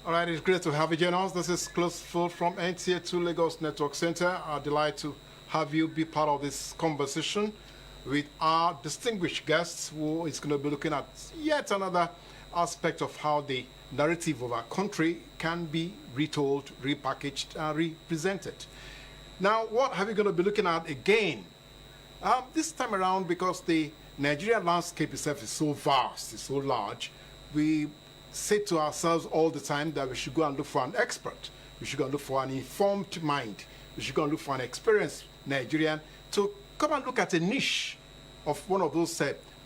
All right, it's great to have you join us. This is Close Full from NTA2 Lagos Network Center. I'm delighted to have you be part of this conversation with our distinguished guests, who is going to be looking at yet another aspect of how the narrative of our country can be retold, repackaged, and represented. Now, what are we going to be looking at again? This time around, because the Nigerian landscape itself is so vast, it's so large, we say to ourselves all the time that we should go and look for an expert. We should go and look for an informed mind. We should go and look for an experienced Nigerian to come and look at a niche of one of those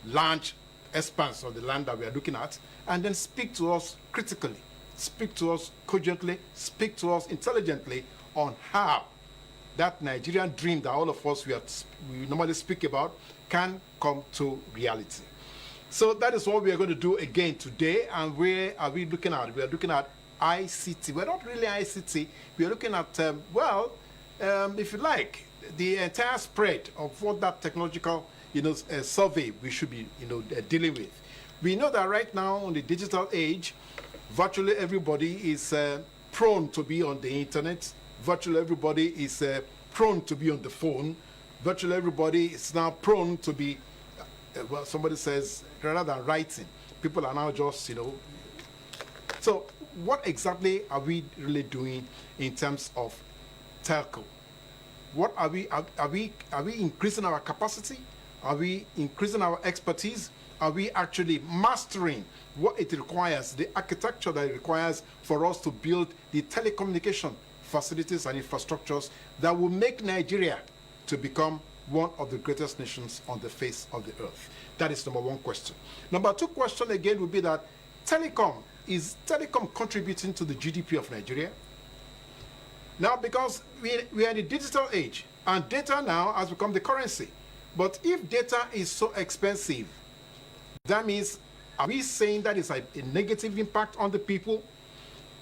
large expanse of the land that we are looking at, and then speak to us critically, speak to us cogently, speak to us intelligently on how that Nigerian dream that all of us we normally speak about can come to reality. So that is what we are going to do again today. And where are we looking at? We are looking at ICT. We're not really ICT. We are looking at, if you like, the entire spread of what that technological, survey we should be, dealing with. We know that right now in the digital age, virtually everybody is prone to be on the internet. Virtually everybody is prone to be on the phone. Virtually everybody is now prone to be, somebody says, rather than writing, people are now just, So what exactly are we really doing in terms of telco? What are we increasing our capacity? Are we increasing our expertise? Are we actually mastering what it requires, the architecture that it requires for us to build the telecommunication facilities and infrastructures that will make Nigeria to become one of the greatest nations on the face of the earth? That is number one question. Number two question again would be that is telecom contributing to the GDP of Nigeria? Now, because we are in the digital age, and data now has become the currency. But if data is so expensive, that means, are we saying that it's a negative impact on the people?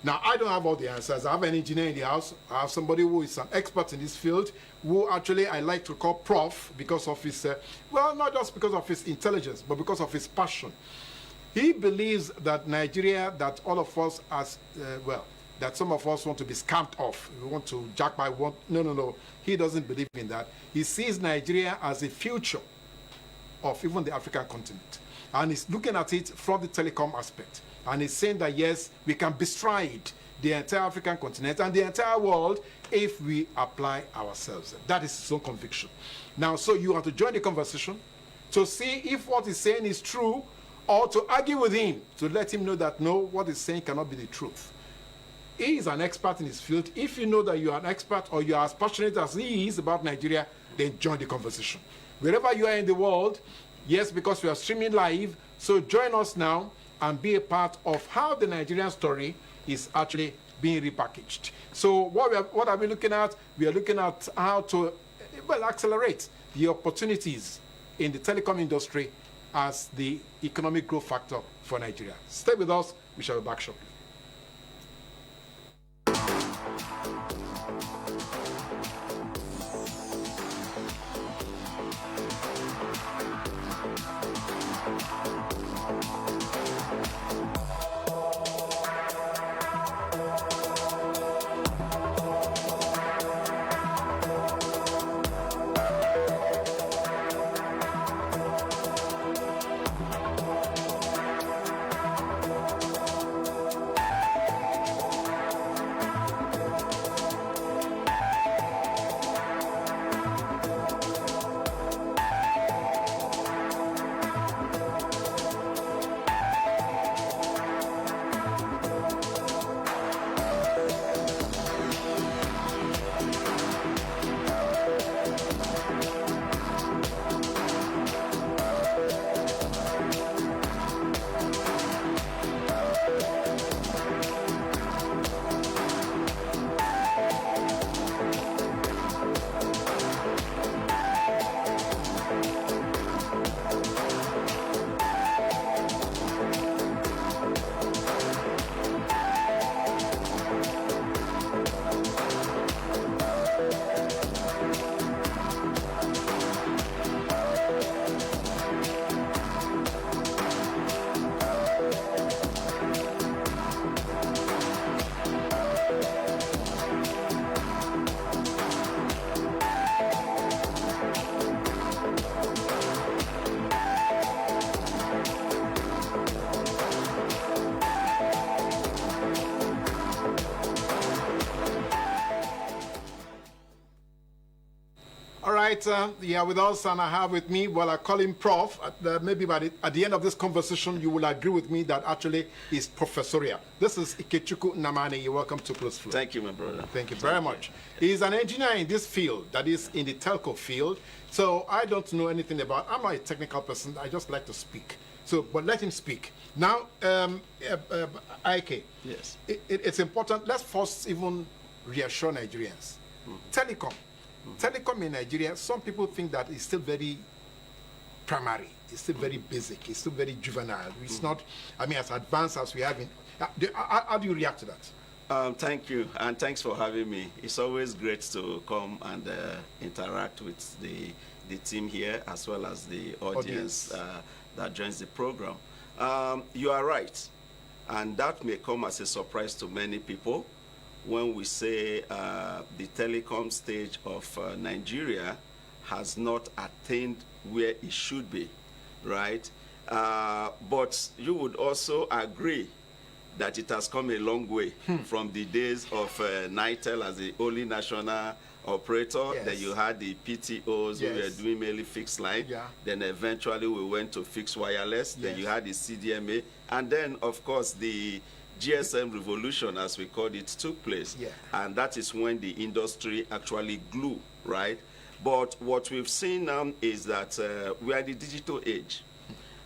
Now, I don't have all the answers. I have an engineer in the house. I have somebody who is an expert in this field, who actually I like to call Prof, because of his, not just because of his intelligence, but because of his passion. He believes that Nigeria, that all of us that some of us want to be scammed off. We want to jack by one. No. He doesn't believe in that. He sees Nigeria as a future of even the African continent. And he's looking at it from the telecom aspect. And he's saying that, yes, we can bestride the entire African continent and the entire world if we apply ourselves. That is his own conviction. Now, so you have to join the conversation to see if what he's saying is true, or to argue with him, to let him know that, no, what he's saying cannot be the truth. He is an expert in his field. If you know that you are an expert or you are as passionate as he is about Nigeria, then join the conversation. Wherever you are in the world, yes, because we are streaming live, so join us now and be a part of how the Nigerian story is actually being repackaged. So what are we looking at? We are looking at how to accelerate the opportunities in the telecom industry as the economic growth factor for Nigeria. Stay with us. We shall be back shortly. right, yeah, with us, and I have with me, well, I call him Prof. Maybe at the end of this conversation, you will agree with me that actually he's professorial. This is Ikechukwu Nnamani. You're welcome to Close Flow. Thank you, my brother. Thank you very much. He's an engineer in this field, that is in the telco field. So I don't know anything about, I'm not a technical person. I just like to speak. So, but let him speak. Now, Ike, yes, it's important. Let's first even reassure Nigerians. Telecom. Telecom in Nigeria, some people think that it's still very primary. It's still very basic. It's still very juvenile. It's not, I mean, as advanced as we have in. How do you react to that? Thank you, and thanks for having me. It's always great to come and interact with the team here, as well as the audience. That joins the program. You are right, and that may come as a surprise to many people when we say the telecom stage of Nigeria has not attained where it should be, right? But you would also agree that it has come a long way from the days of NITEL as the only national operator. Yes. Then you had the PTOs who were Yes. doing mainly fixed line. Yeah. Then eventually we went to fixed wireless. Then Yes. you had the CDMA. And then, of course, the GSM revolution, as we called it, took place. Yeah. And that is when the industry actually grew, right? But what we've seen now is that we are in the digital age.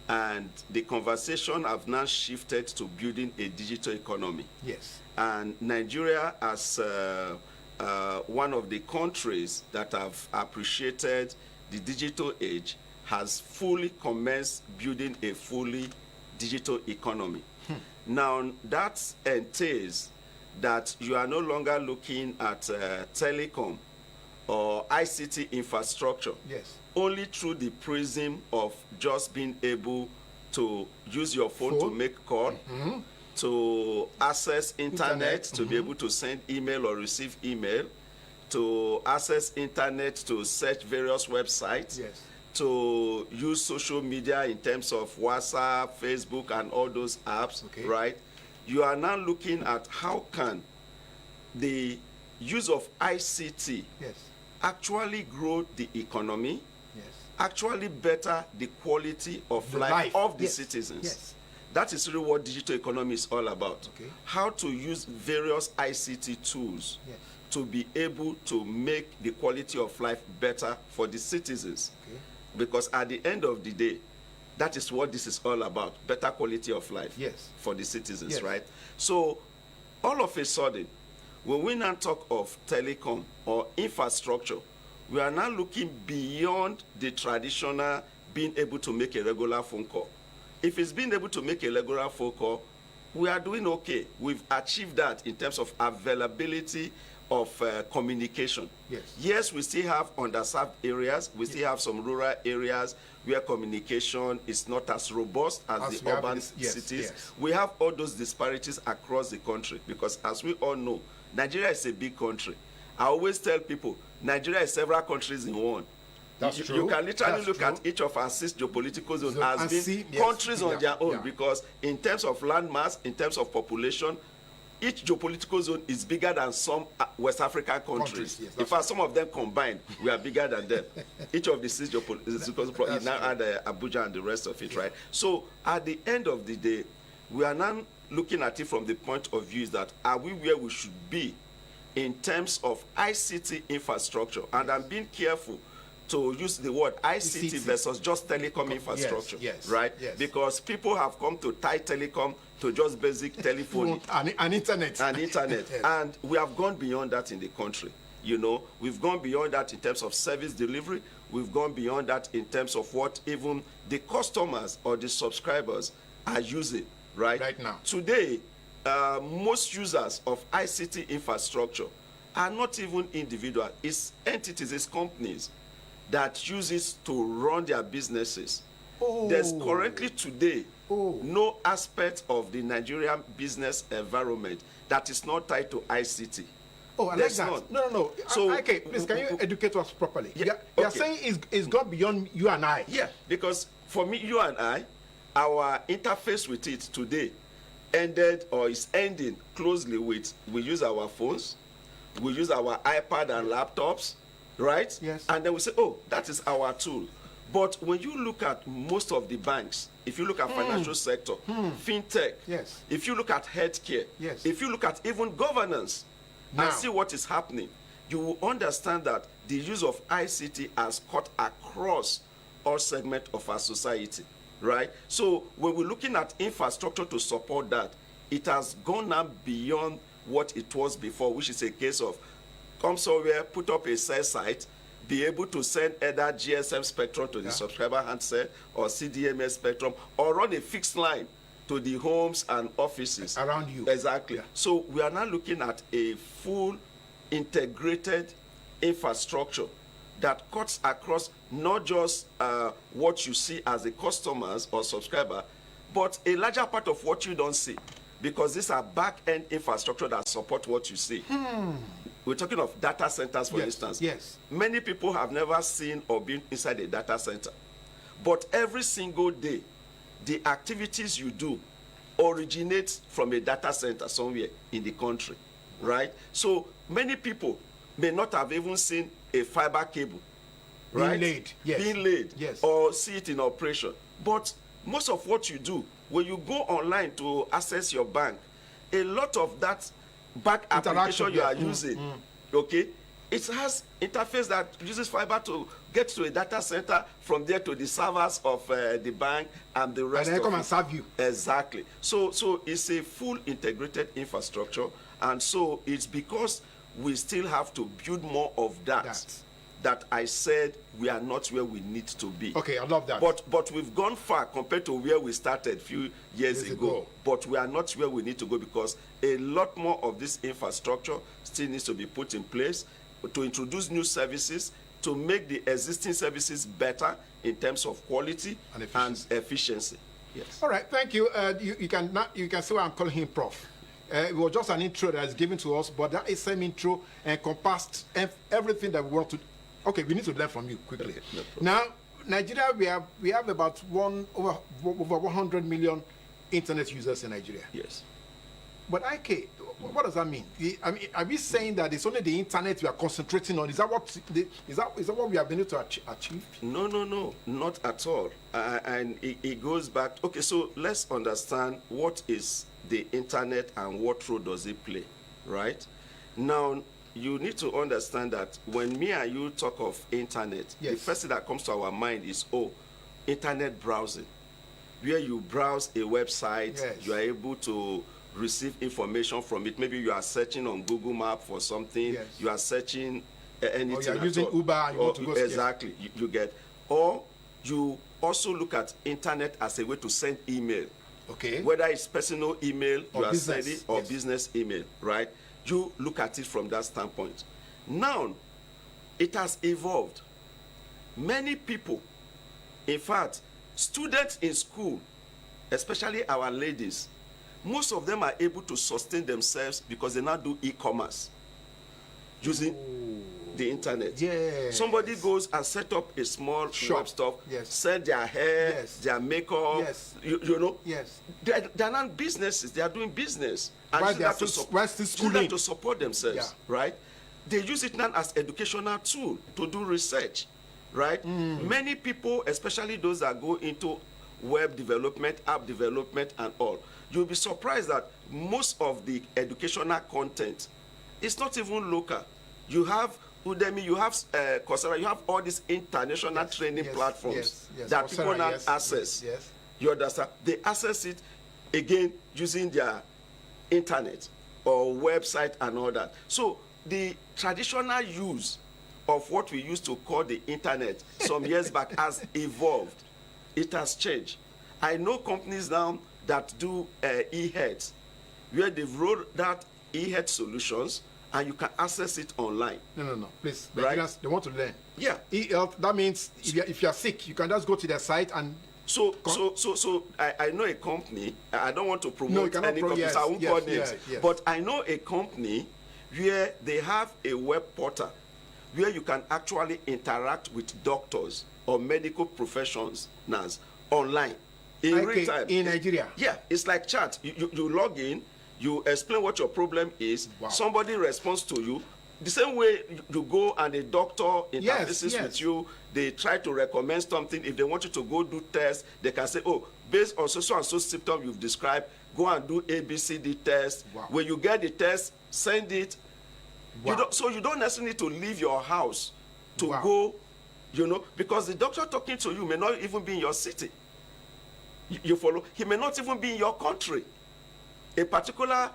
And the conversation have now shifted to building a digital economy. Yes. And Nigeria, as one of the countries that have appreciated the digital age, has fully commenced building a fully digital economy. Now, that entails that you are no longer looking at telecom or ICT infrastructure Yes. only through the prism of just being able to use your phone to make call, to access internet, to be able to send email or receive email, to access internet to search various websites, Yes. to use social media in terms of WhatsApp, Facebook, and all those apps, Okay. right? You are now looking at how can the use of ICT Yes. actually grow the economy, Yes. actually better the quality of The life life. of the Yes. citizens. Yes. That is really what digital economy is all about. Okay. How to use various ICT tools Yes. to be able to make the quality of life better for the citizens. Okay. Because at the end of the day, that is what this is all about, better quality of life Yes. for the citizens, Yes. right? So all of a sudden, when we now talk of telecom or infrastructure, we are now looking beyond the traditional being able to make a regular phone call. If it's being able to make a regular phone call, we are doing okay. We've achieved that in terms of availability of communication. Yes. Yes, we still have underserved areas. We still have some rural areas where communication is not as robust as the urban cities. Yes. We have all those disparities across the country because, as we all know, Nigeria is a big country. I always tell people, Nigeria is several countries in one. That's You true. can literally That's look true. at each of our 6 geopolitical zones as and being see, yes, countries on their own, yeah. because in terms of landmass, in terms of population, each geopolitical zone is bigger than some West African countries. Yes, in fact, some of them combined, we are bigger than them. Each of the 6 geopolitical zones now add Abuja and the rest of it, right? So at the end of the day, we are now looking at it from the point of view is that are we where we should be in terms of ICT infrastructure? And I'm being careful to use the word ICT versus just telecom infrastructure, yes, right? yes. Because people have come to tie telecom to just basic telephony and internet. and internet. Yes. And we have gone beyond that in the country. You know, we've gone beyond that in terms of service delivery. We've gone beyond that in terms of what even the customers or the subscribers are using, right? Right now. Today, most users of ICT infrastructure are not even individuals. It's entities, it's companies that use it to run their businesses. Oh. There's currently today Oh. no aspect of the Nigerian business environment that is not tied to ICT. Oh, I like There's that. not. No. So, okay, please, can you educate us properly? Yeah, You're okay. saying it's gone beyond you and I. Yeah, because for me, you and I, our interface with it today ended or is ending closely with we use our phones, we use our iPad and laptops, right? Yes. And then we say, oh, that is our tool. But when you look at most of the banks, if you look at financial sector, fintech, yes, if you look at healthcare, yes, if you look at even governance, and see what is happening, you will understand that the use of ICT has cut across all segments of our society, right? So when we're looking at infrastructure to support that, it has gone now beyond what it was before, which is a case of come somewhere, put up a cell site, be able to send either GSM spectrum to the subscriber handset or CDMA spectrum, or run a fixed line to the homes and offices around you. Exactly. So we are now looking at a full integrated infrastructure that cuts across not just what you see as a customers or subscriber, but a larger part of what you don't see, because these are back-end infrastructure that support what you see. We're talking of data centers, for instance. Yes. Many people have never seen or been inside a data center. But every single day, the activities you do originate from a data center somewhere in the country, right? So many people may not have even seen a fiber cable, right? Being laid, yes, or see it in operation. But most of what you do, when you go online to access your bank, a lot of that back application you are using, okay, it has interface that uses fiber to get to a data center, from there to the servers of the bank and the rest. And then come it. and serve you. Exactly. So it's a full integrated infrastructure, and so it's because we still have to build more of that I said we are not where we need to be. Okay, I love that. But we've gone far compared to where we started a few years ago. But we are not where we need to go, because a lot more of this infrastructure still needs to be put in place to introduce new services, to make the existing services better in terms of quality and efficiency. Yes. All right, thank you. You can see why I'm calling him Prof. It was just an intro that is given to us, but that is same intro encompassed everything that we want to. Okay, we need to learn from you quickly. Now, Nigeria, we have about over 100 million internet users in Nigeria. Yes. But IK, what does that mean? I mean, are we saying that it's only the internet we are concentrating on? Is that what we have been able to achieve? No, not at all. And it goes back. Okay, so let's understand what is the internet and what role does it play, right? Now, you need to understand that when me and you talk of internet, the first thing that comes to our mind is, internet browsing, where you browse a website, you are able to receive information from it. Maybe you are searching on Google Map for something, you are searching anything. Or you are using Uber and you want to go. Exactly, you get. Or you also look at internet as a way to send email. Okay. Whether it's personal email or you are business. sending, or business email, right? You look at it from that standpoint. Now, it has evolved. Many people, in fact, students in school, especially our ladies, most of them are able to sustain themselves because they now do e-commerce using the internet. Yes. Somebody goes and set up a small web stuff, sell their hair, their makeup, you know. Yes. They're not businesses, they are doing business. And while they are still to support themselves, right? They use it now as educational tool to do research, right? Many people, especially those that go into web development, app development and all, you'll be surprised that most of the educational content is not even local. You have Udemy, you have Coursera, you have all these international training platforms that Coursera, people now access. You understand? They access it again using their internet or website and all that. So the traditional use of what we used to call the internet some years back has evolved. It has changed. I know companies now that do e-health, where they've rolled out e-health solutions and you can access it online. No, please. Right? They want to learn. Yeah. E-health, that means if you're sick, you can just go to their site and So I know a company. I don't want to promote any company, so I won't call names. But I know a company where they have a web portal where you can actually interact with doctors or medical professionals online in real time. In Nigeria? Yeah, it's like chat. You log in, you explain what your problem is, somebody responds to you, the same way you go and a doctor interfaces yes. with you, they try to recommend something. If they want you to go do tests, they can say, oh, based on so and so symptom you've described, go and do ABCD test. Wow. When you get the test, send it. Wow. So you don't necessarily need to leave your house to Wow. go, you know, because the doctor talking to you may not even be in your city. You follow? He may not even be in your country. A particular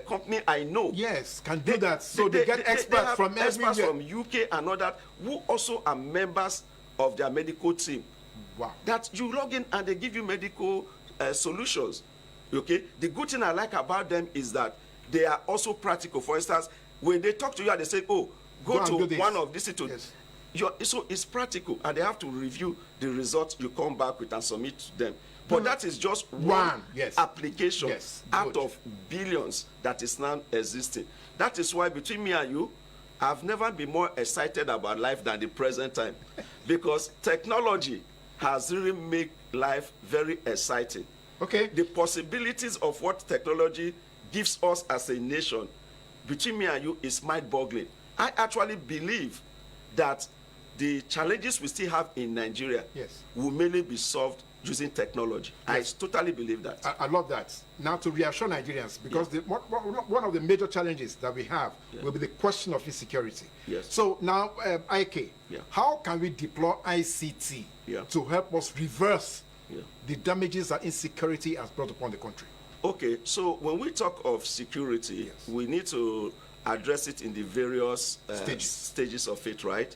company I know. Yes, can do that. So they get experts from experts everywhere. from UK and all that, who also are members of their medical team. Wow. That you log in and they give you medical solutions. Okay. The good thing I like about them is that they are also practical. For instance, when they talk to you and they say, "Oh, go to one of these to," yes. So it's practical, and they have to review the results you come back with and submit to them. But that is just one yes. application yes. out of billions that is now existing. That is why between me and you, I've never been more excited about life than the present time, because technology has really made life very exciting. Okay. The possibilities of what technology gives us as a nation, between me and you, is mind-boggling. I actually believe that the challenges we still have in Nigeria yes. will mainly be solved using technology. Yes. I totally believe that. I love that. Now, to reassure Nigerians, because one of the major challenges that we have will be the question of insecurity. Yes. So now, IK, how can we deploy ICT to help us reverse the damages that insecurity has brought upon the country? Okay, so when we talk of security, we need to address it in the various stages of it, right?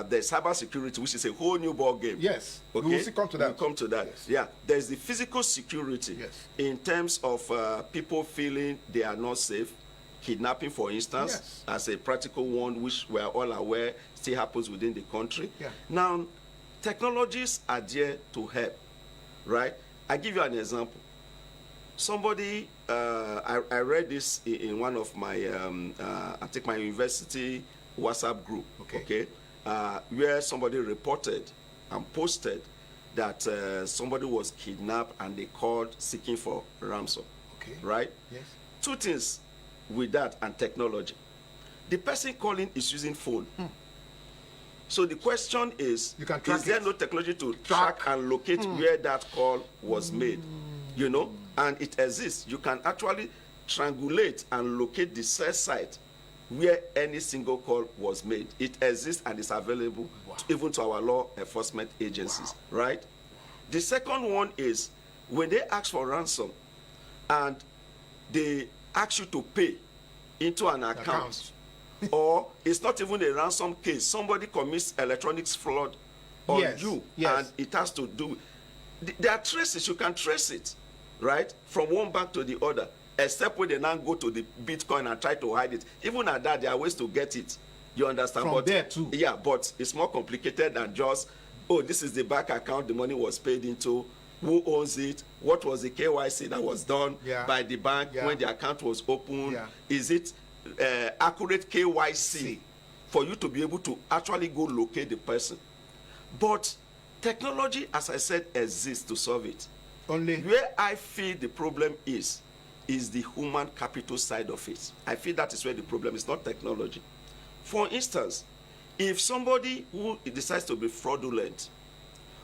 There's cyber security, which is a whole new ball game. Yes, okay? we will come to that. We'll come to that. Yes. Yeah, there's the physical security in terms of people feeling they are not safe. Kidnapping, for instance, as a practical one, which we are all aware still happens within the country. Now, technologies are there to help, right? I give you an example. Somebody, I read this in one of my, I think my university WhatsApp group, okay, where somebody reported and posted that somebody was kidnapped and they called seeking for ransom, right? Yes. Two things with that and technology. The person calling is using phone. So the question is there no technology to track and locate where that call was made? You know, and it exists. You can actually triangulate and locate the cell site where any single call was made. It exists and is available even to our law enforcement agencies, right? The second one is when they ask for ransom and they ask you to pay into an account, or it's not even a ransom case, somebody commits electronics fraud on you, and it has to do, there are traces, you can trace it, right, from one bank to the other, except when they now go to the Bitcoin and try to hide it. Even at that, there are ways to get it. You understand? From there too. Yeah, but it's more complicated than just, oh, this is the bank account the money was paid into, who owns it, what was the KYC that was done by the bank when the account was opened, is it accurate KYC for you to be able to actually go locate the person. But technology, as I said, exists to solve it. Only where I feel the problem is the human capital side of it. I feel that is where the problem is, not technology. For instance, if somebody who decides to be fraudulent,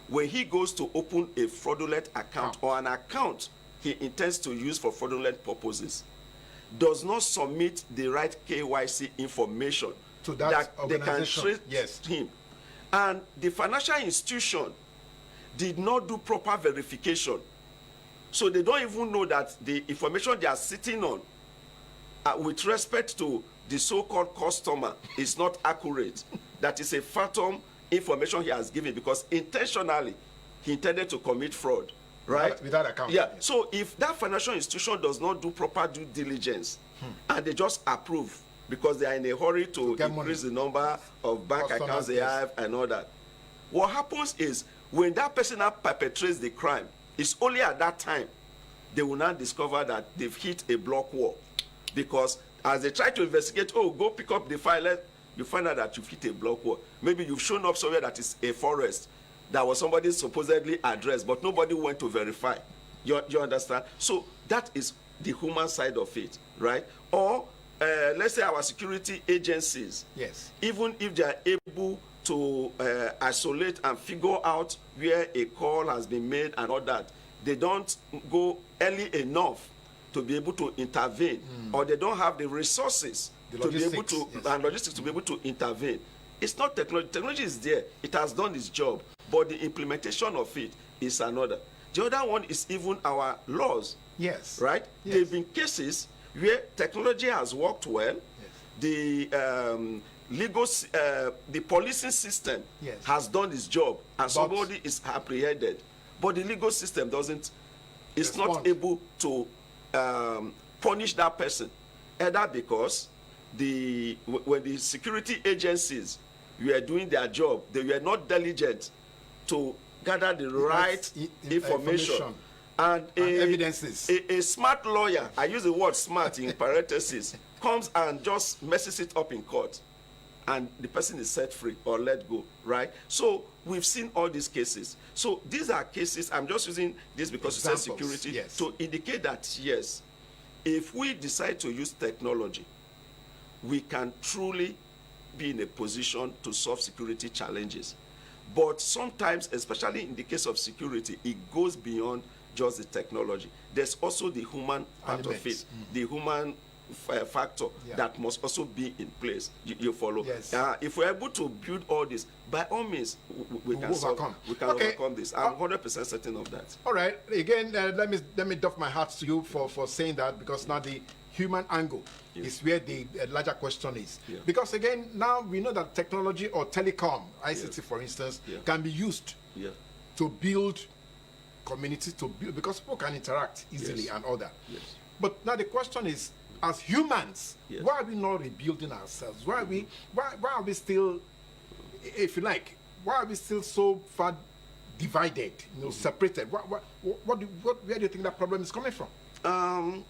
when he goes to open a fraudulent account or an account he intends to use for fraudulent purposes, does not submit the right KYC information to that they can trace him, and the financial institution did not do proper verification, so they don't even know that the information they are sitting on with respect to the so-called customer is not accurate, that is a phantom information he has given because intentionally he intended to commit fraud, right? With that account. Yeah. So if that financial institution does not do proper due diligence and they just approve because they are in a hurry to increase the number of bank accounts they have and all that, what happens is when that person now perpetrates the crime, it's only at that time they will now discover that they've hit a block wall, because as they try to investigate, oh, go pick up the file, you find out that you've hit a block wall. Maybe you've shown up somewhere that is a forest that was somebody's supposedly address, but nobody went to verify. You understand? So that is the human side of it, right? Or when they ask for ransom, let's say our security agencies, Yes. even if they are able to isolate and figure out where a call has been made and all that, they don't go early enough to be able to intervene, or they don't have the resources to be able to, and logistics to be able to intervene. It's not technology. Technology is there. It has done its job, but the implementation of it is another. The other one is even our laws. Yes. Right? Yes. There have been cases where technology has worked well. Yes. The legal, the policing system Yes. has done its job, and somebody is apprehended, but the legal system doesn't. It's not able to punish that person, either because when the security agencies were doing their job, they were not diligent to gather the right information and evidences. A smart lawyer, I use the word smart in parentheses, comes and just messes it up in court, and the person is set free or let go, right? So we've seen all these cases. So these are cases, I'm just using this because it's security, yes, to indicate that, yes, if we decide to use technology, we can truly be in a position to solve security challenges. But sometimes, especially in the case of security, it goes beyond just the technology. There's also the human part of it, the human factor that must also be in place. You follow? Yes. If we're able to build all this, by all means, we can overcome this. I'm 100% certain of that. All right. Again, let me doff my hat to you for saying that, because now the human angle is where the larger question is. Because again, now we know that technology or telecom, ICT for instance, can be used to build communities, because people can interact easily and all that. But now the question is, as humans, why are we not rebuilding ourselves? Why are we still, if you like, why are we still so far divided, separated? Where do you think that problem is coming from?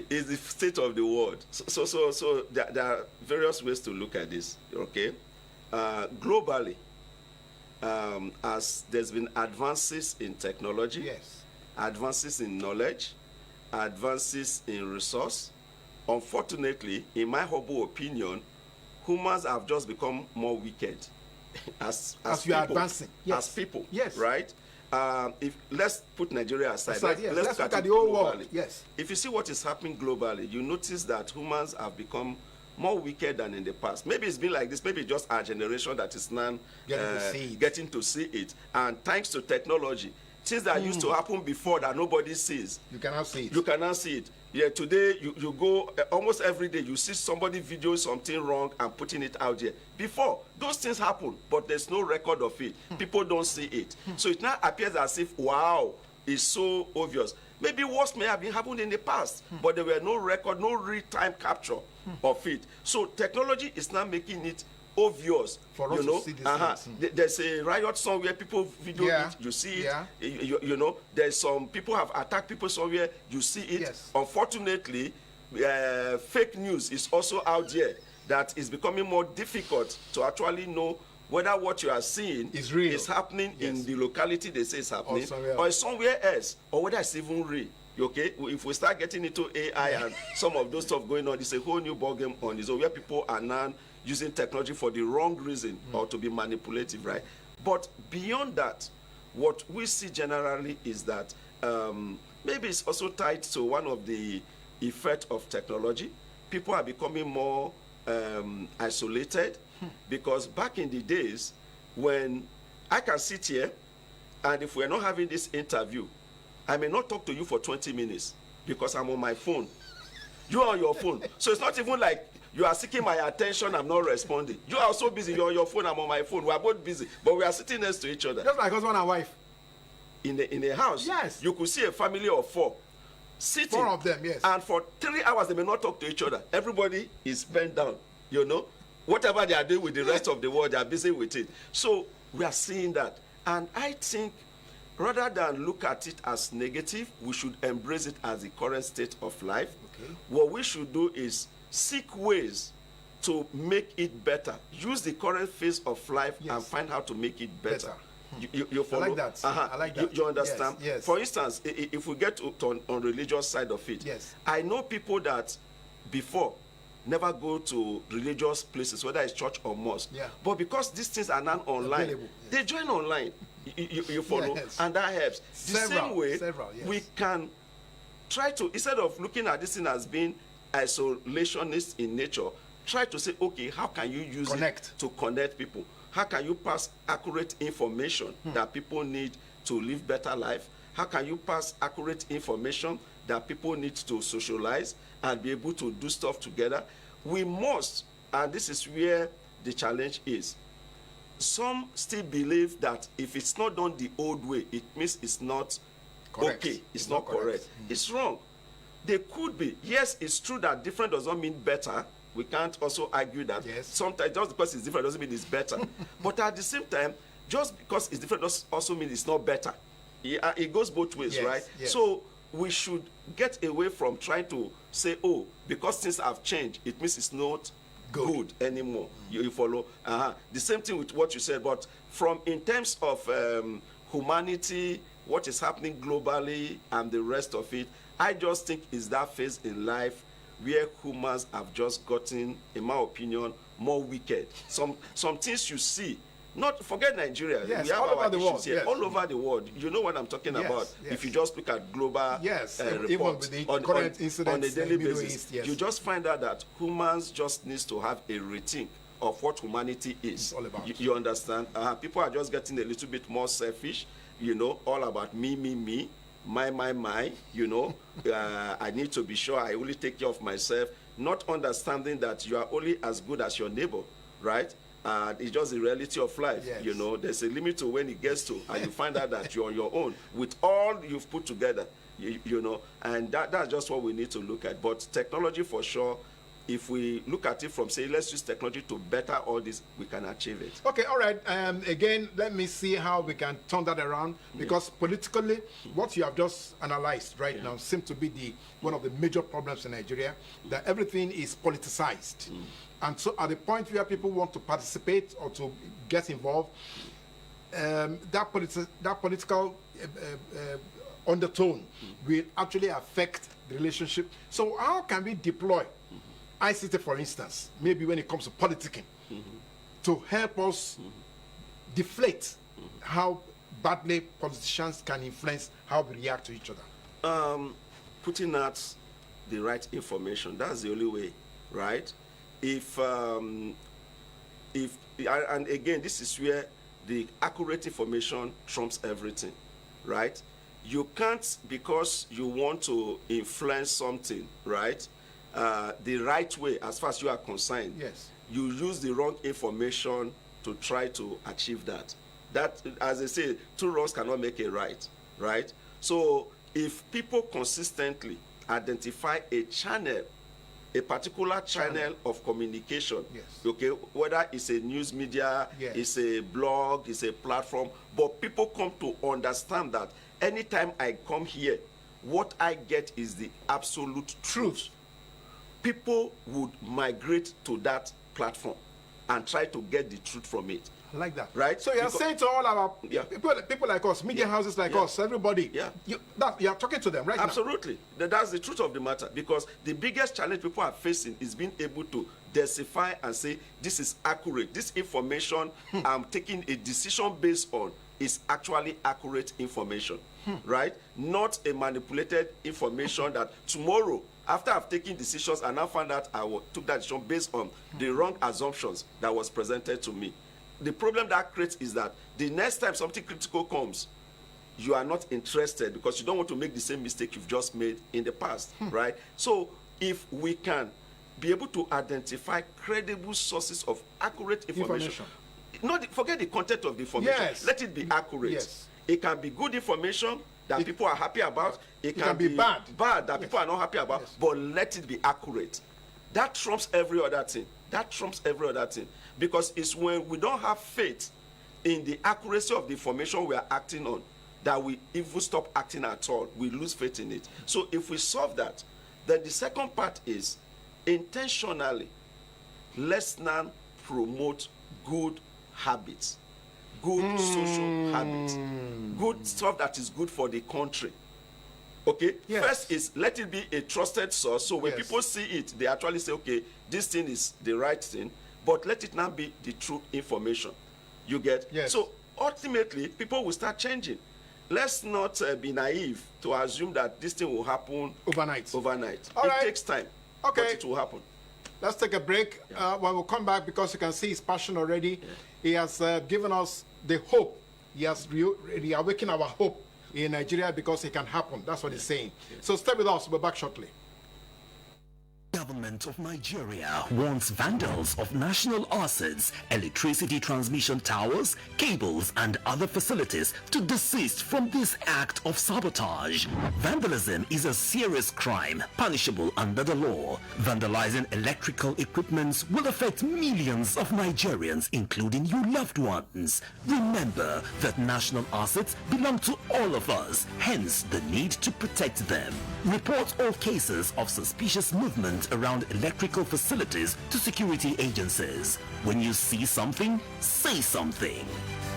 Is the state of the world. So there are various ways to look at this. Okay, globally, as there's been advances in technology, advances in knowledge, advances in resource, unfortunately, in my humble opinion, humans have just become more wicked as we are advancing, as people, right? If let's put Nigeria aside, let's look at the whole world. If you see what is happening globally, you notice that humans have become more wicked than in the past. Maybe it's been like this. Maybe just our generation that is now getting to see it. And thanks to technology, things that used to happen before that nobody sees, you cannot see it. You cannot see it. Yeah, today you go almost every day, you see somebody video something wrong and putting it out there. Before, those things happen, but there's no record of it. People don't see it. So it now appears as if, wow, it's so obvious. Maybe worse may have been happened in the past, but there were no record, no real-time capture of it. So technology is now making it obvious for us to see this there's a riot somewhere, people video it, you see it. You know, there's some people have attacked people somewhere, you see it. Unfortunately, fake news is also out there that is becoming more difficult to actually know whether what you are seeing is real, is happening in the locality they say is happening, or somewhere else, or whether it's even real. Okay, if we start getting into AI and some of those stuff going on, it's a whole new ballgame on its own, where people are now using technology for the wrong reason or to be manipulative, right? But beyond that, what we see generally is that maybe it's also tied to one of the effects of technology. People are becoming more isolated, because back in the days when I can sit here and if we're not having this interview, I may not talk to you for 20 minutes because I'm on my phone. You are on your phone. So it's not even like you are seeking my attention, I'm not responding. You are so busy, you're on your phone, I'm on my phone. We are both busy, but we are sitting next to each other. Just like husband and wife. In a house, you could see a family of 4 sitting. 4 of them, and for 3 hours they may not talk to each other. Everybody is bent down, you know. Whatever they are doing with the rest of the world, they are busy with it. So we are seeing that. And I think rather than look at it as negative, we should embrace it as the current state of life. What we should do is seek ways to make it better. Use the current phase of life and find how to make it better. You follow? I like that. I like that. You understand? Yes. For instance, if we get on religious side of it, yes. I know people that before never go to religious places, whether it's church or mosque. Yeah. But because these things are now online, yes. they join online. You follow? Yes. And that helps. The same way, yes. we can try to, instead of looking at this thing as being isolationist in nature, try to say, okay, how can you use it to connect people? How can you pass accurate information that people need to live better life? How can you pass accurate information that people need to socialize and be able to do stuff together? We must, and this is where the challenge is. Some still believe that if it's not done the old way, it means it's not okay. It's not correct. It's wrong. They could be. Yes, it's true that different does not mean better. We can't also argue that. Yes. Sometimes just because it's different doesn't mean it's better. But at the same time, just because it's different does also mean it's not better. It goes both ways, yes. right? Yes. So we should get away from trying to say, oh, because things have changed, it means it's not good anymore. You follow? The same thing with what you said, but from in terms of humanity, what is happening globally and the rest of it, I just think is that phase in life where humans have just gotten, in my opinion, more wicked. Some things you see, not forget Nigeria. Yes, we have all over the world. Here, yes. all over the world. You know what I'm talking about. Yes. If you just look at global reports even with the current incidents on a daily basis, East, yes. you just find out that humans just needs to have a rethink of what humanity is. It's all about. You understand? People are just getting a little bit more selfish. You know, all about me, my, you know. I need to be sure I only take care of myself, not understanding that you are only as good as your neighbor, right? It's just the reality of life. Yes. You know, there's a limit to when it gets to, and you find out that you're on your own with all you've put together, you know, and that's just what we need to look at. But technology, for sure, if we look at it from, say, let's use technology to better all this, we can achieve it. Okay, all right. Again, let me see how we can turn that around, because politically, what you have just analyzed right now seems to be one of the major problems in Nigeria, that everything is politicized. And so at the point where people want to participate or to get involved, that political undertone will actually affect the relationship. So how can we deploy ICT, for instance, maybe when it comes to politicking, to help us deflate how badly politicians can influence how we react to each other? Putting out the right information, that's the only way, right? And again, this is where the accurate information trumps everything, right? You can't, because you want to influence something, right? The right way, as far as you are concerned. Yes. You use the wrong information to try to achieve that. That, as they say, two wrongs cannot make a right, right? So if people consistently identify a channel, a particular channel of communication, okay, whether it's a news media, it's a blog, it's a platform, but people come to understand that anytime I come here, what I get is the absolute truth. People would migrate to that platform and try to get the truth from it. I like that. Right? So you're saying to all our people like us, media houses like us, everybody, you are talking to them right now. Absolutely. That's the truth of the matter, because the biggest challenge people are facing is being able to decipher and say, this is accurate. This information I'm taking a decision based on is actually accurate information, right? Not a manipulated information that tomorrow, after I've taken decisions, I now found out I took that decision based on the wrong assumptions that was presented to me. The problem that creates is that the next time something critical comes, you are not interested because you don't want to make the same mistake you've just made in the past, right? So if we can be able to identify credible sources of accurate information. Forget the content of the information. Let it be accurate. It can be good information that people are happy about. It can be bad that people are not happy about, but let it be accurate. That trumps every other thing. That trumps every other thing. Because it's when we don't have faith in the accuracy of the information we are acting on that we even stop acting at all. We lose faith in it. So if we solve that, then the second part is intentionally, let's now promote good habits. good social habits, good stuff that is good for the country. Okay, yes. First is let it be a trusted source, so when yes. people see it, they actually say, okay, this thing is the right thing, but let it not be the true information. You get? Yes. So ultimately, people will start changing. Let's not be naive to assume that this thing will happen overnight. It takes time, okay. but it will happen. Let's take a break. Yeah. When we come back, because you can see his passion already, he has given us the hope. He has reawakened our hope in Nigeria because it can happen. That's what he's saying. So stay with us. We'll be back shortly. Government of Nigeria warns vandals of national assets, electricity transmission towers, cables and other facilities to desist from this act of sabotage. Vandalism is a serious crime punishable under the law. Vandalizing electrical equipments will affect millions of Nigerians, including your loved ones. Remember that national assets belong to all of us, hence the need to protect them. Report all cases of suspicious movement around electrical facilities to security agencies. When you see something, say something.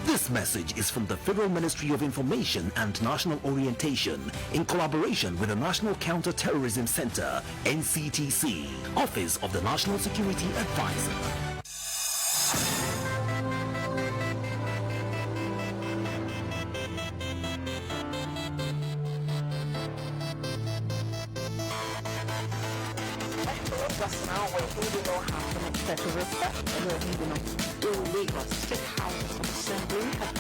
This message is from the Federal Ministry of Information and National Orientation in collaboration with the National Counter-Terrorism Center, NCTC, Office of the National Security Advisor. Now when we do not have an extra respect for the Lagos State House of Assembly had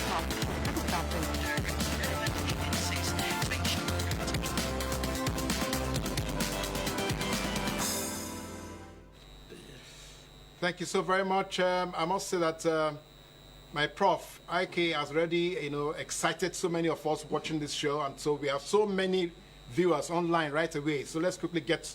Thank you so very much. I must say that my prof, Ike, has already, excited so many of us watching this show, and so we have so many viewers online right away. So let's quickly get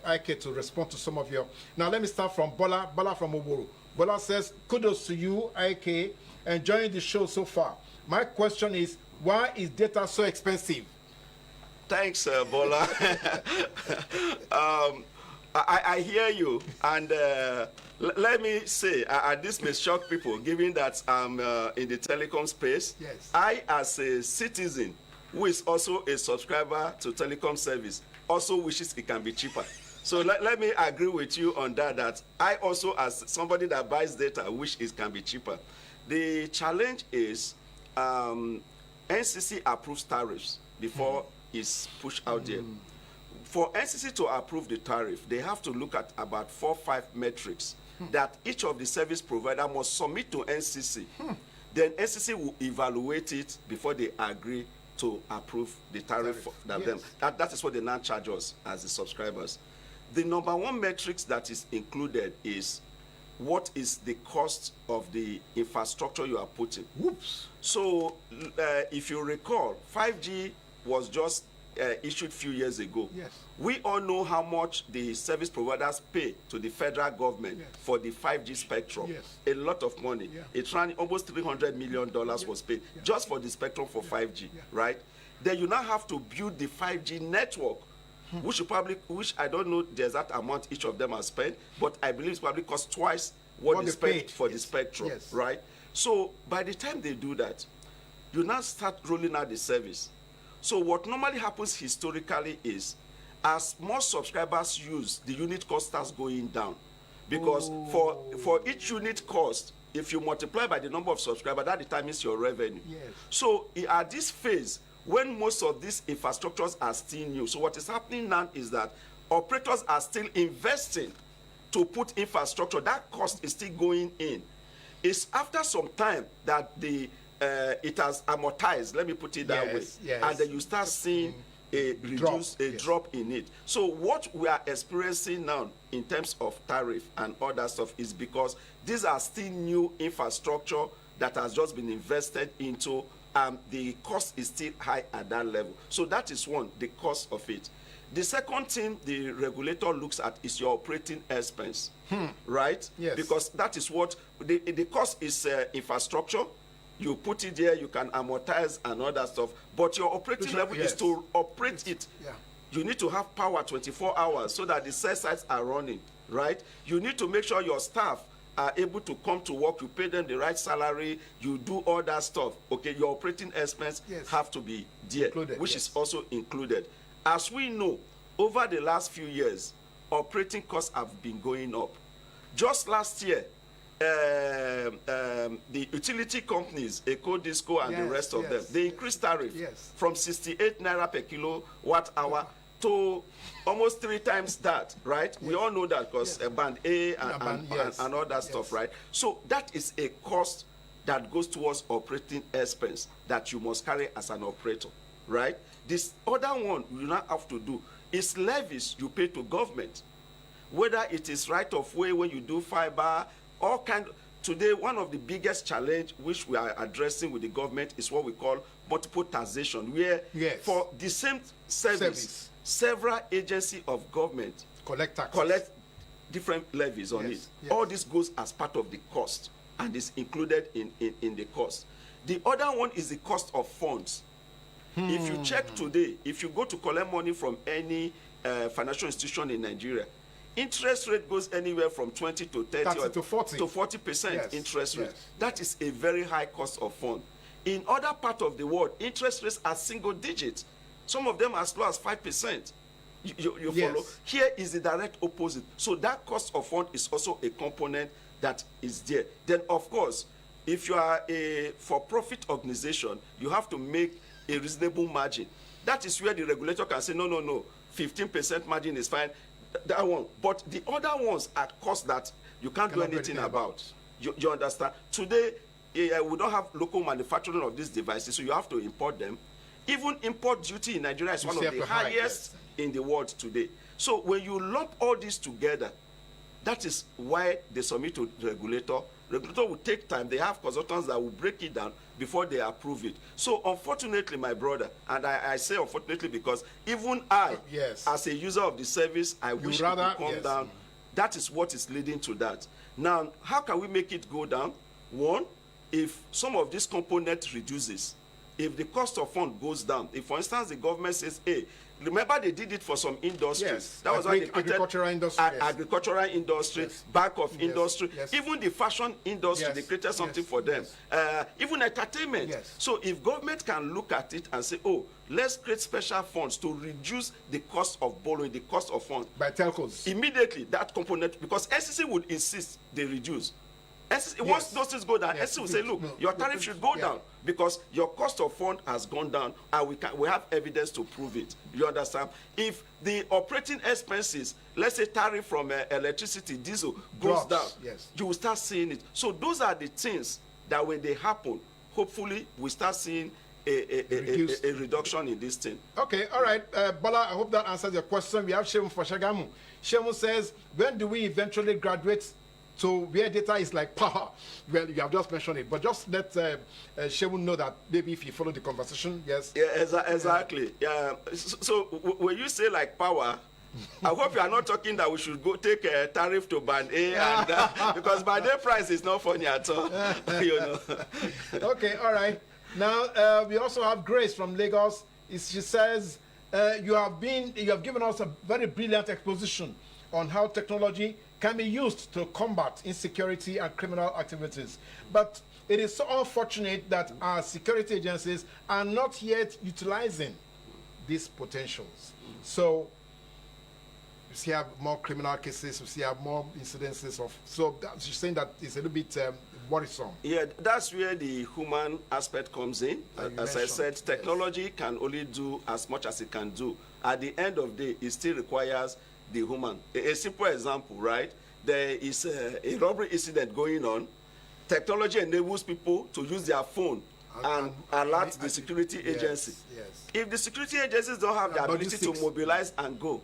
Ike to respond to some of your. Now let me start from Bola. Bola from Oboro. Bola says, kudos to you, Ike, enjoying the show so far. My question is, why is data so expensive? Thanks, Bola. I hear you, and let me say, this may shock people, given that I'm in the telecom space. Yes. I, as a citizen who is also a subscriber to telecom service, also wishes it can be cheaper. So let me agree with you on that I also, as somebody that buys data, wish it can be cheaper. The challenge is NCC approves tariffs before it's pushed out there. For NCC to approve the tariff, they have to look at about 4 or 5 metrics that each of the service provider must submit to NCC. Then NCC will evaluate it before they agree to approve the tariff. That is what they now charge us as the subscribers. The number one metrics that is included is what is the cost of the infrastructure you are putting. Whoops. So if you recall, 5G was just issued a few years ago. Yes. We all know how much the service providers pay to the federal government for the 5G spectrum. Yes. A lot of money. Yeah. It ran almost $300 million was paid just for the spectrum for 5G, right? Then you now have to build the 5G network, which I don't know the exact amount each of them has spent, but I believe it's probably cost twice what they spent for the spectrum, right? So by the time they do that, you now start rolling out the service. So what normally happens historically is, as more subscribers use, the unit cost starts going down. Because for each unit cost, if you multiply by the number of subscribers, that determines your revenue. Yes. So at this phase, when most of these infrastructures are still new, so what is happening now is that operators are still investing to put infrastructure. That cost is still going in. It's after some time that it has amortized, let me put it that way. Yes. And then you start seeing a drop in it. So what we are experiencing now in terms of tariff and other stuff is because these are still new infrastructure that has just been invested into. The cost is still high at that level. So that is one, the cost of it. The second thing the regulator looks at is your operating expense, right? Yes. Because that is what the cost is infrastructure. You put it there, you can amortize and all that stuff. But your operating level is to operate it. Yeah. You need to have power 24 hours so that the cell sites are running, right? You need to make sure your staff are able to come to work, you pay them the right salary, you do all that stuff, okay, your operating expense have to be there, included, which is also included. As we know, over the last few years, operating costs have been going up. Just last year, the utility companies, Eco, Disco, and the rest of them, they increased tariff from 68 naira per kilowatt hour to almost 3 times that, right? We all know that because band A and all that stuff, right? So that is a cost that goes towards operating expense that you must carry as an operator, right? This other one you now have to do is levies you pay to government, whether it is right of way when you do fiber, all kind. Today, one of the biggest challenge which we are addressing with the government is what we call multiple taxation, where for the same service, several agencies of government collect different levies on it. All this goes as part of the cost and is included in the cost. The other one is the cost of funds. If you check today, if you go to collect money from any financial institution in Nigeria, interest rate goes anywhere from 20 to 30 or to 40% interest rate. That is a very high cost of fund. In other parts of the world, interest rates are single digits. Some of them as low as 5%. You follow? Here is the direct opposite. So that cost of fund is also a component that is there. Then, of course, if you are a for-profit organization, you have to make a reasonable margin. That is where the regulator can say, no, 15% margin is fine. That one. But the other ones are costs that you can't do anything about. You understand? Today, we don't have local manufacturing of these devices, so you have to import them. Even import duty in Nigeria is one of the highest in the world today. So when you lump all this together, that is why they submit to the regulator. Regulator will take time. They have consultants that will break it down before they approve it. So unfortunately, my brother, and I say unfortunately because even I, as a user of the service, I wish it would come down. That is what is leading to that. Now, how can we make it go down? One, if some of this component reduces, if the cost of fund goes down, if for instance the government says, hey, remember they did it for some industries. That was why they created agricultural industry, back of industry, even the fashion industry, they created something for them. Even entertainment. So if government can look at it and say, oh, let's create special funds to reduce the cost of borrowing, the cost of funds. By telcos. Immediately, that component, because SEC would insist they reduce. Once those things go down, SEC will say, look, your tariff should go down because your cost of fund has gone down and we have evidence to prove it. You understand? If the operating expenses, let's say tariff from electricity, diesel, goes down, you will start seeing it. So those are the things that when they happen, hopefully we start seeing a reduction in this thing. Okay, all right. Bola, I hope that answers your question. We have Shemun for Shagamu. Shemun says, when do we eventually graduate to where data is like power? Well, you have just mentioned it, but just let Shemun know that maybe if you follow the conversation, exactly. So when you say like power, I hope you are not talking that we should go take a tariff to band A, and, because band A price is not funny at all. You know. Okay, all right. Now we also have Grace from Lagos. She says you have given us a very brilliant exposition on how technology can be used to combat insecurity and criminal activities. But it is so unfortunate that our security agencies are not yet utilizing these potentials. So we see have more criminal cases, we see have more incidences of, so she's saying that it's a little bit worrisome. Yeah, that's where the human aspect comes in. As I said, technology can only do as much as it can do. At the end of the day, it still requires the human. A simple example, right? There is a robbery incident going on. Technology enables people to use their phone and alert the security agency. If the security agencies don't have the ability to mobilize and go,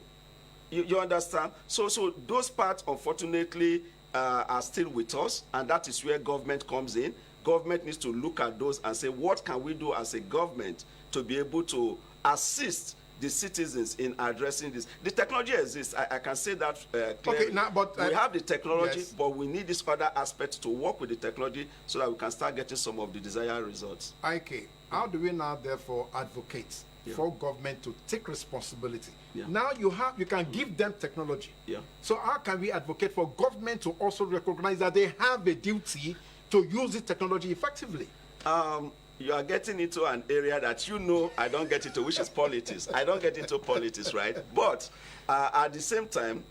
you understand? So those parts, unfortunately, are still with us, and that is where government comes in. Government needs to look at those and say, what can we do as a government to be able to assist the citizens in addressing this? The technology exists. I can say that clearly. Okay, now, but we have the technology, but we need this other aspect to work with the technology so that we can start getting some of the desired results. Okay, how do we now therefore advocate for government to take responsibility. Yeah. Now you can give them technology. Yeah. So how can we advocate for government to also recognize that they have a duty to use this technology effectively? You are getting into an area that I don't get into, which is politics. I don't get into politics, right? But at the same time,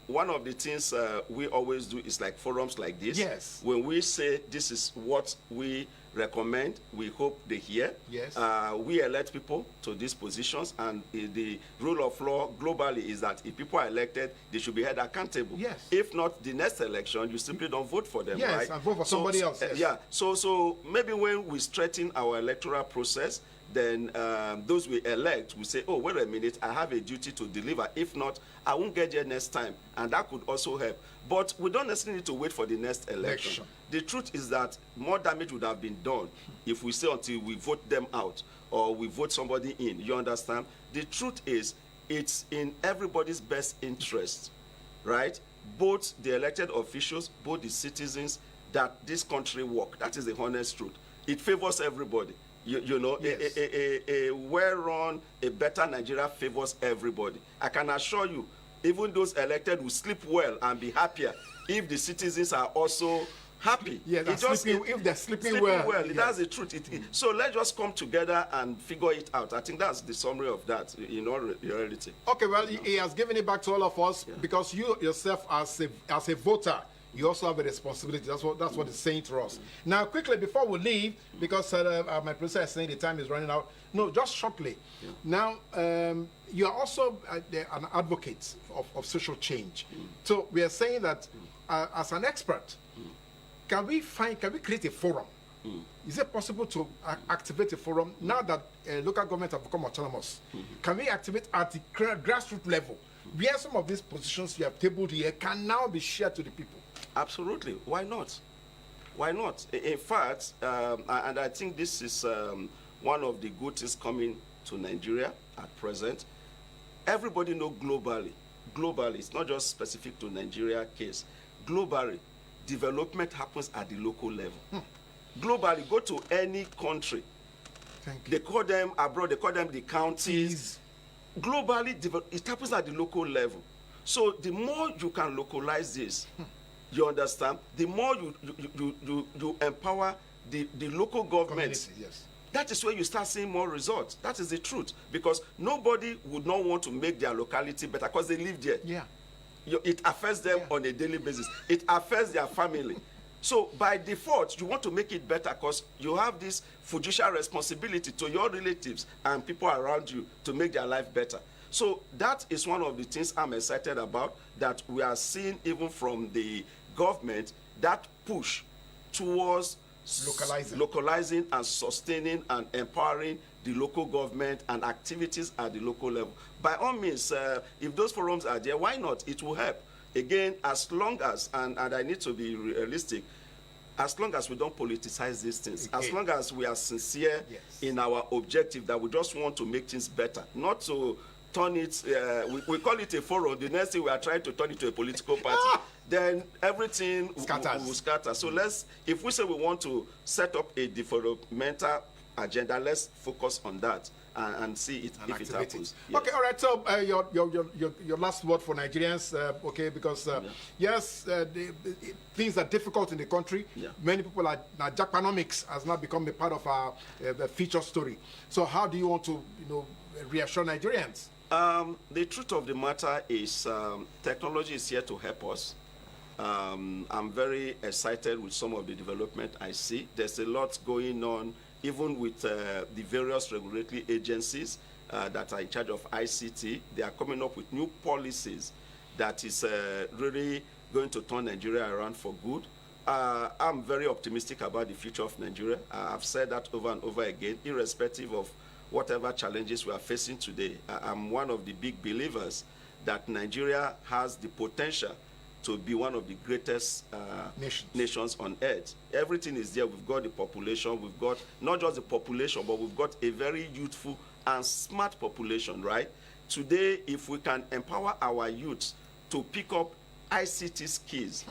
one of the things we always do is like forums like this. Yes. When we say this is what we recommend, we hope they hear. Yes. We elect people to these positions, and the rule of law globally is that if people are elected, they should be held accountable. Yes. If not, the next election, you simply don't vote for them, yes, right? and vote for somebody else. Yes. Yeah. So maybe when we strengthen our electoral process, then those we elect will say, oh, wait a minute, I have a duty to deliver. If not, I won't get there next time. And that could also help. But we don't necessarily need to wait for the next election. The truth is that more damage would have been done if we say until we vote them out or we vote somebody in. You understand? The truth is, it's in everybody's best interest, right? Both the elected officials, both the citizens, that this country work. That is the honest truth. It favors everybody. You know, yes. A well-run, a better Nigeria favors everybody. I can assure you, even those elected will sleep well and be happier if the citizens are also happy. Yeah, if they're sleeping well. Yes. That's the truth. So let's just come together and figure it out. I think that's the summary of that in all reality. Okay, well, he has given it back to all of us because you yourself, as a voter, you also have a responsibility. That's what it's saying to us. Now, quickly, before we leave, because my producer is saying the time is running out. No, just shortly. Yeah. Now, you are also an advocate of social change. So we are saying that as an expert, can we create a forum? Is it possible to activate a forum now that local governments have become autonomous? Can we activate at the grassroots level, where some of these positions you have tabled here can now be shared to the people? Absolutely. Why not? Why not? In fact, and I think this is one of the good things coming to Nigeria at present. Everybody know globally, it's not just specific to Nigeria case. Globally, development happens at the local level. Globally, go to any country. They call them abroad, they call them the counties. Globally, it happens at the local level. So the more you can localize this, you understand, the more you empower the local government. Yes. That is where you start seeing more results. That is the truth. Because nobody would not want to make their locality better because they live there. Yeah. It affects them on a daily basis. It affects their family. So by default, you want to make it better because you have this fiduciary responsibility to your relatives and people around you to make their life better. So that is one of the things I'm excited about, that we are seeing even from the government, that push towards localizing and sustaining and empowering the local government and activities at the local level. By all means, if those forums are there, why not? It will help. Again, as long as, and I need to be realistic, as long as we don't politicize these things, as long as we are sincere in our objective that we just want to make things better, not to turn it, we call it a forum, the next thing we are trying to turn it to a political party, then everything will scatter. So if we say we want to set up a developmental agenda, let's focus on that and see if it happens. Yes. Okay, all right. So your last word for Nigerians, okay, because yes, things are difficult in the country. Yeah. Many people are now Japanomics has now become a part of our feature story. So how do you want to reassure Nigerians? The truth of the matter is technology is here to help us. I'm very excited with some of the development I see. There's a lot going on, even with the various regulatory agencies that are in charge of ICT. They are coming up with new policies that is really going to turn Nigeria around for good. I'm very optimistic about the future of Nigeria. I've said that over and over again, irrespective of whatever challenges we are facing today. I'm one of the big believers that Nigeria has the potential to be one of the greatest nations on earth. Everything is there. We've got the population. We've got not just the population, but we've got a very youthful and smart population, right? Today, if we can empower our youth to pick up ICT skills,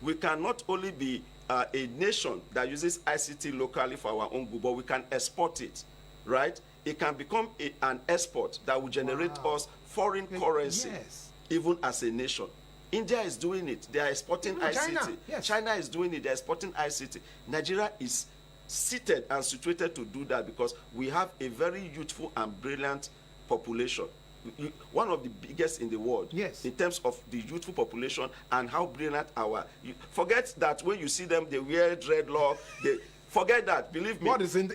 we can not only be a nation that uses ICT locally for our own good, but we can export it, right? it can become an export that will generate us foreign currency, even as a nation. India is doing it. They are exporting ICT. China is doing it. They are exporting ICT. Nigeria is seated and situated to do that because we have a very youthful and brilliant population. One of the biggest in the world in terms of the youthful population and how brilliant forget that when you see them, they wear dreadlock. Forget that. Believe me. What is in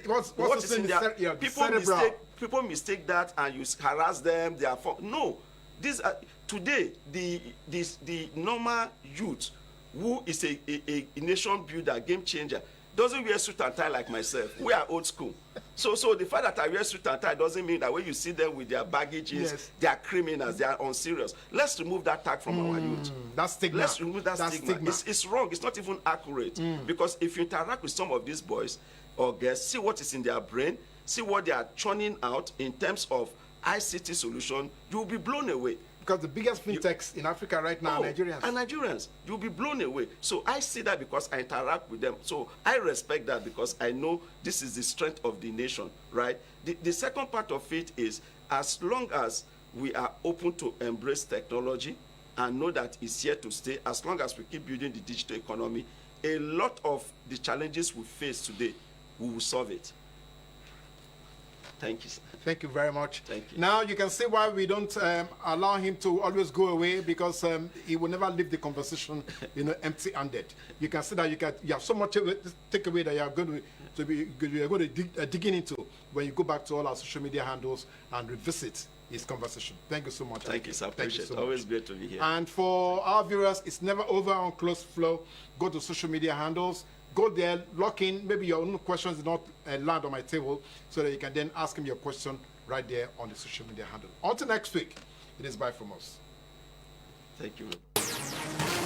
their people mistake that and you harass them. They are no. These are today the normal youth who is a nation builder, game changer, doesn't wear suit and tie like myself. We are old school. So the fact that I wear suit and tie doesn't mean that when you see them with their baggages, they are criminals, they are unserious. Let's remove that tag from our youth. That stigma. Let's remove that stigma. It's wrong. It's not even accurate. Because if you interact with some of these boys or girls, see what is in their brain, see what they are churning out in terms of ICT solution, you'll be blown away. Because the biggest fintechs in Africa right now are Nigerians. And Nigerians. You'll be blown away. So I see that because I interact with them. So I respect that because I know this is the strength of the nation, right? The second part of it is as long as we are open to embrace technology and know that it's here to stay, as long as we keep building the digital economy, a lot of the challenges we face today, we will solve it. Thank you, sir. Thank you very much. Thank you. Now you can see why we don't allow him to always go away, because he will never leave the conversation, empty-handed. You can see that you have so much takeaway that you are going to digging into when you go back to all our social media handles and revisit his conversation. Thank you so much. Thank you, sir. Appreciate it. Always great to be here. And for our viewers, it's never over on Closed Flow. Go to social media handles. Go there, lock in. Maybe your own questions did not land on my table, so that you can then ask him your question right there on the social media handle. Until next week, it is bye from us. Thank you.